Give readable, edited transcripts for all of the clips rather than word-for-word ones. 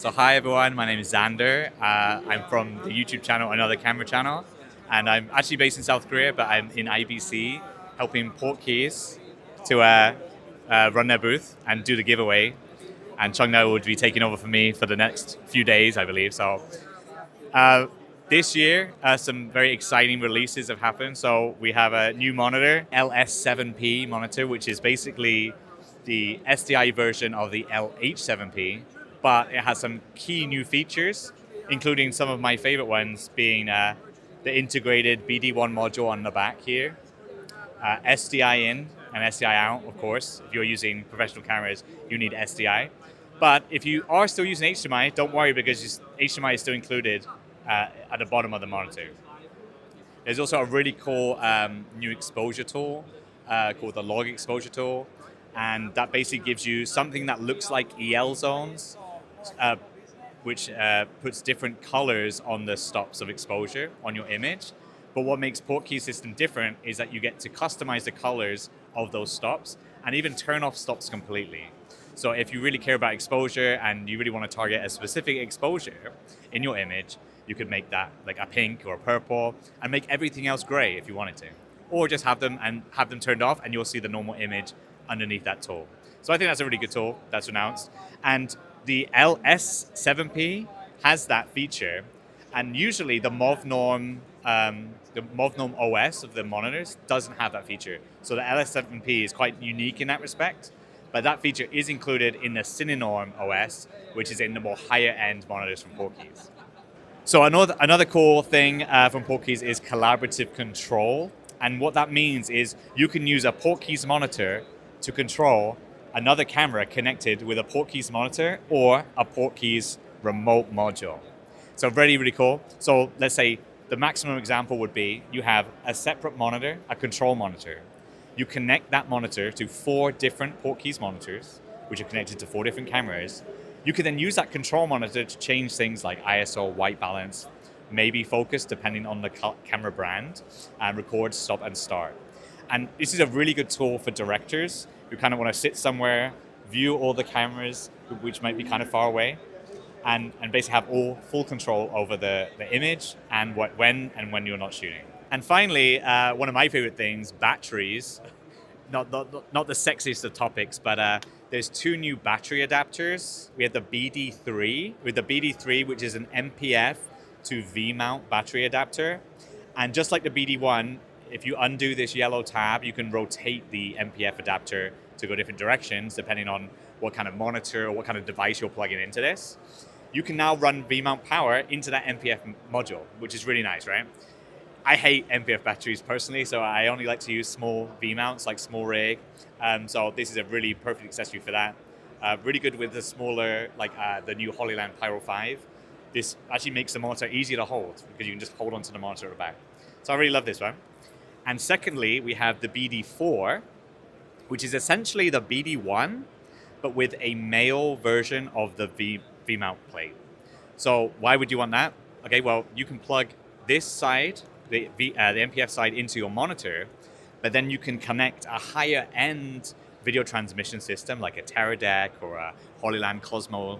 So hi everyone, my name is Xander. I'm from the YouTube channel, another camera channel, and I'm actually based in South Korea, but I'm in IBC helping Portkeys to run their booth and do the giveaway. And Chung would be taking over for me for the next few days, I believe. So this year, some very exciting releases have happened. So we have a new monitor, LS7P monitor, which is basically the SDI version of the LH7P, but it has some key new features, including some of my favorite ones being the integrated BD1 module on the back here, SDI in and SDI out, of course. If you're using professional cameras, you need SDI. But if you are still using HDMI, don't worry because HDMI is still included at the bottom of the monitor. There's also a really cool new exposure tool called the log exposure tool. And that basically gives you something that looks like EL zones, which puts different colors on the stops of exposure on your image. But what makes Portkeys system different is that you get to customize the colors of those stops and even turn off stops completely. So if you really care about exposure and you really want to target a specific exposure in your image, you could make that like a pink or a purple and make everything else gray if you wanted to. Or just have them turned off and you'll see the normal image underneath that tool. So I think that's a really good tool that's announced. And the LS7P has that feature. And usually the MOV norm OS of the monitors doesn't have that feature. So the LS7P is quite unique in that respect. But that feature is included in the Cinenorm OS, which is in the more higher end monitors from Portkeys. So another cool thing from Portkeys is collaborative control. And what that means is you can use a Portkeys monitor to control another camera connected with a Portkeys monitor or a Portkeys remote module. So really, really cool. So let's say the maximum example would be you have a separate monitor, a control monitor. You connect that monitor to 4 different Portkeys monitors, which are connected to 4 different cameras. You can then use that control monitor to change things like ISO, white balance, maybe focus depending on the camera brand, and record, stop, and start. And this is a really good tool for directors who kind of want to sit somewhere, view all the cameras, which might be kind of far away, and basically have all full control over the image and when you're not shooting. And finally, one of my favorite things, batteries. Not the sexiest of topics, but there's 2 new battery adapters. We have the BD3, with the BD3, which is an MPF to V-mount battery adapter. And just like the BD1, if you undo this yellow tab, you can rotate the MPF adapter to go different directions depending on what kind of monitor or what kind of device you're plugging into this. You can now run V-mount power into that MPF module, which is really nice, right? I hate MPF batteries personally, so I only like to use small V-mounts, like small rig. So this is a really perfect accessory for that. Really good with the smaller, like the new Holyland Pyro 5. This actually makes the monitor easier to hold because you can just hold onto the monitor at the back. So I really love this one. And secondly, we have the BD4, which is essentially the BD1, but with a male version of the V-mount plate. So why would you want that? Okay, well, you can plug this side, the MPF side, into your monitor, but then you can connect a higher end video transmission system like a Teradek or a Holyland Cosmo,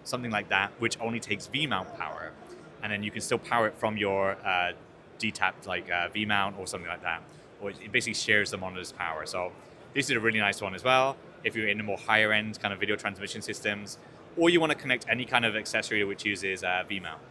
something like that, which only takes V-mount power. And then you can still power it from your D-tapped like V-mount or something like that. Or it basically shares the monitor's power. So this is a really nice one as well if you're in the more higher end kind of video transmission systems, or you want to connect any kind of accessory which uses V-mount.